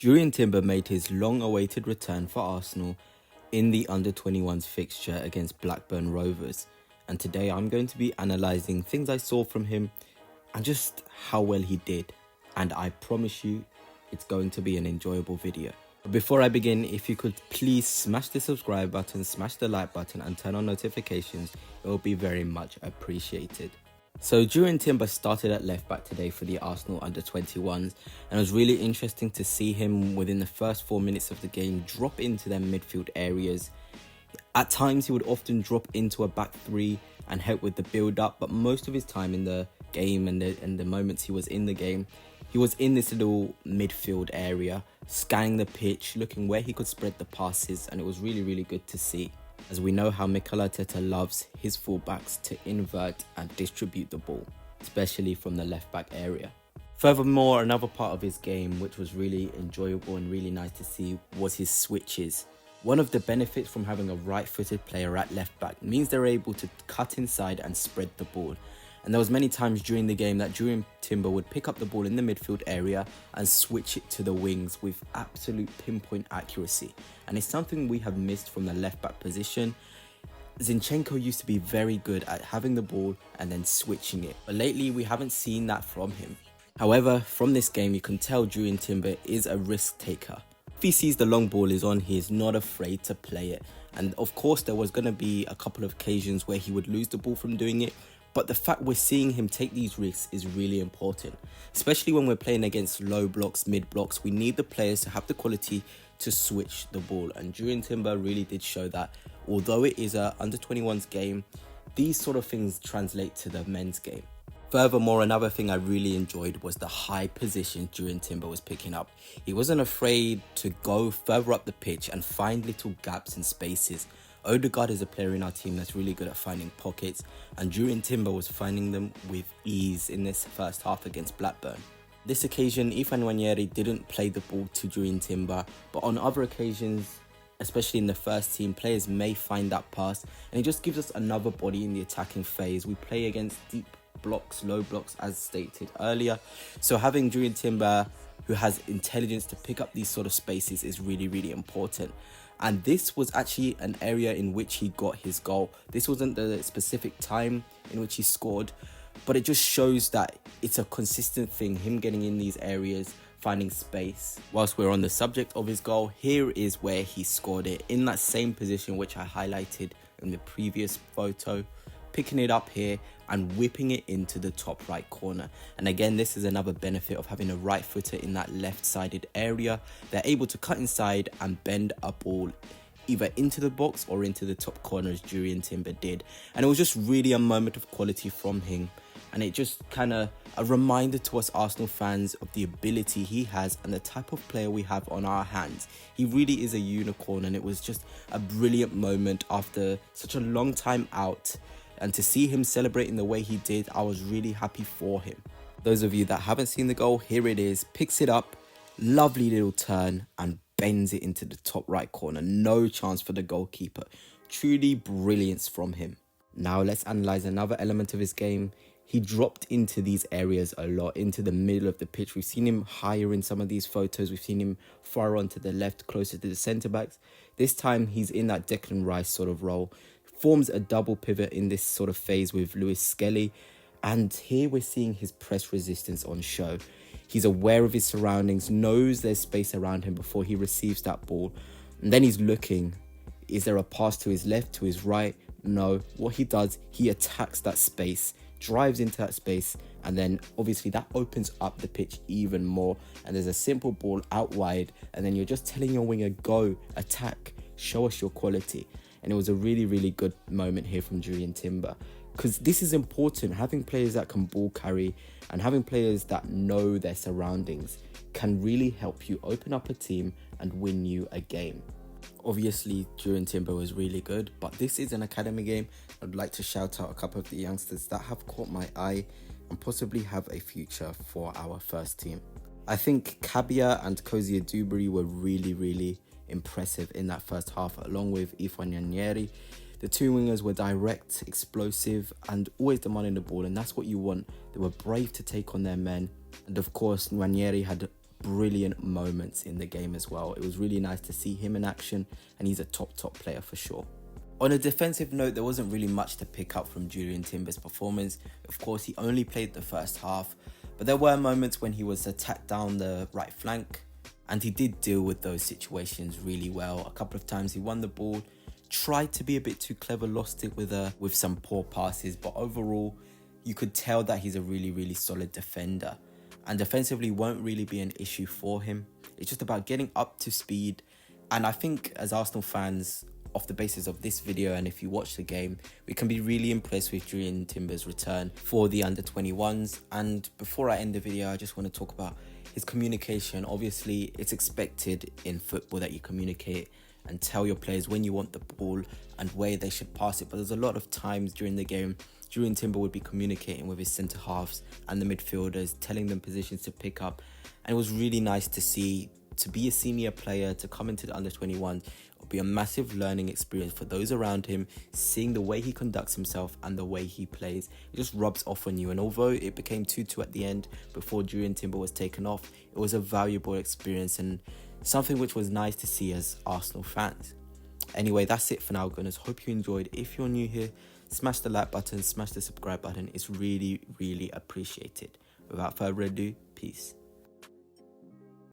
Jurrien Timber made his long-awaited return for Arsenal in the under-21s fixture against Blackburn Rovers, and today I'm going to be analysing things I saw from him and just how well he did, and I promise you it's going to be an enjoyable video. But before I begin, if you could please smash the subscribe button, smash the like button and turn on notifications, it will be very much appreciated. So Jurrien Timber started at left back today for the Arsenal under-21s, and it was really interesting to see him within the first 4 minutes of the game drop into their midfield areas. At times he would often drop into a back three and help with the build up, but most of his time in the game and the moments he was in the game, he was in this little midfield area, scanning the pitch, looking where he could spread the passes, and it was really good to see, as we know how Mikel Arteta loves his fullbacks to invert and distribute the ball, especially from the left back area. Furthermore, another part of his game which was really enjoyable and really nice to see was his switches. One of the benefits from having a right-footed player at left back means they're able to cut inside and spread the ball. And there was many times during the game that Jurrien Timber would pick up the ball in the midfield area and switch it to the wings with absolute pinpoint accuracy. And it's something we have missed from the left back position. Zinchenko used to be very good at having the ball and then switching it, but lately we haven't seen that from him. However, from this game you can tell Jurrien Timber is a risk taker. If he sees the long ball is on, he is not afraid to play it. And of course there was going to be a couple of occasions where he would lose the ball from doing it, but the fact we're seeing him take these risks is really important, especially when we're playing against low blocks, mid blocks. We need the players to have the quality to switch the ball, and Jurrien Timber really did show that. Although it is a under-21s game, these sort of things translate to the men's game. Furthermore, another thing I really enjoyed was the high position Jurrien Timber was picking up. He wasn't afraid to go further up the pitch and find little gaps and spaces. Odegaard is a player in our team that's really good at finding pockets, and Jurrien Timber was finding them with ease in this first half against Blackburn. This occasion, Ifan Nwaneri didn't play the ball to Jurrien Timber, but on other occasions, especially in the first team, players may find that pass, and it just gives us another body in the attacking phase. We play against deep blocks, low blocks, as stated earlier, so having Jurrien Timber who has intelligence to pick up these sort of spaces is really important. And this was actually an area in which he got his goal. This wasn't the specific time in which he scored, but it just shows that it's a consistent thing, him getting in these areas, finding space. Whilst we're on the subject of his goal, here is where he scored it, in that same position which I highlighted in the previous photo, picking it up here and whipping it into the top right corner. And again, this is another benefit of having a right footer in that left-sided area. They're able to cut inside and bend a ball either into the box or into the top corner, as Jurrien Timber did. And it was just really a moment of quality from him, and it just kind of a reminder to us Arsenal fans of the ability he has and the type of player we have on our hands. He really is a unicorn, and it was just a brilliant moment after such a long time out. And to see him celebrating the way he did, I was really happy for him. Those of you that haven't seen the goal, here it is. Picks it up, lovely little turn, and bends it into the top right corner. No chance for the goalkeeper. Truly brilliance from him. Now let's analyse another element of his game. He dropped into these areas a lot, into the middle of the pitch. We've seen him higher in some of these photos. We've seen him far onto the left, closer to the centre-backs. This time he's in that Declan Rice sort of role. Forms a double pivot in this sort of phase with Lewis Skelly, and here we're seeing his press resistance on show. He's aware of his surroundings, knows there's space around him before he receives that ball, and then he's looking. Is there a pass to his left, to his right? No. What he does, he attacks that space, drives into that space, and then obviously that opens up the pitch even more, and there's a simple ball out wide, and then you're just telling your winger, go, attack, show us your quality. And it was a really good moment here from Jurrien Timber, because this is important. Having players that can ball carry and having players that know their surroundings can really help you open up a team and win you a game. Obviously, Jurrien Timber was really good, but this is an academy game. I'd like to shout out a couple of the youngsters that have caught my eye and possibly have a future for our first team. I think Kabia and Kozia Dubry were really impressive in that first half, along with Ifan Nwaneri. The two wingers were direct, explosive, and always demanding the ball, and that's what you want. They were brave to take on their men, and of course Nwaneri had brilliant moments in the game as well. It was really nice to see him in action, and he's a top player for sure. On a defensive note, there wasn't really much to pick up from Jurrien Timber's performance. Of course, he only played the first half, but there were moments when he was attacked down the right flank, and he did deal with those situations really well. A couple of times he won the ball, tried to be a bit too clever, lost it with some poor passes, but overall, you could tell that he's a really solid defender, and defensively won't really be an issue for him. It's just about getting up to speed, and I think as Arsenal fans, off the basis of this video, and if you watch the game, we can be really impressed with Jurrien Timber's return for the under-21s. And before I end the video, I just want to talk about his communication. Obviously, it's expected in football that you communicate and tell your players when you want the ball and where they should pass it, but there's a lot of times during the game Jurrien Timber would be communicating with his centre halves and the midfielders, telling them positions to pick up, and it was really nice to see. To be a senior player, to come into the under-21, it'll be a massive learning experience for those around him, seeing the way he conducts himself and the way he plays. It just rubs off on you, and although it became 2-2 at the end before Jurrien Timber was taken off, it was a valuable experience and something which was nice to see as Arsenal fans. Anyway, that's it for now, gunners. Hope you enjoyed. If you're new here, smash the like button, smash the subscribe button. It's really appreciated. Without further ado, peace.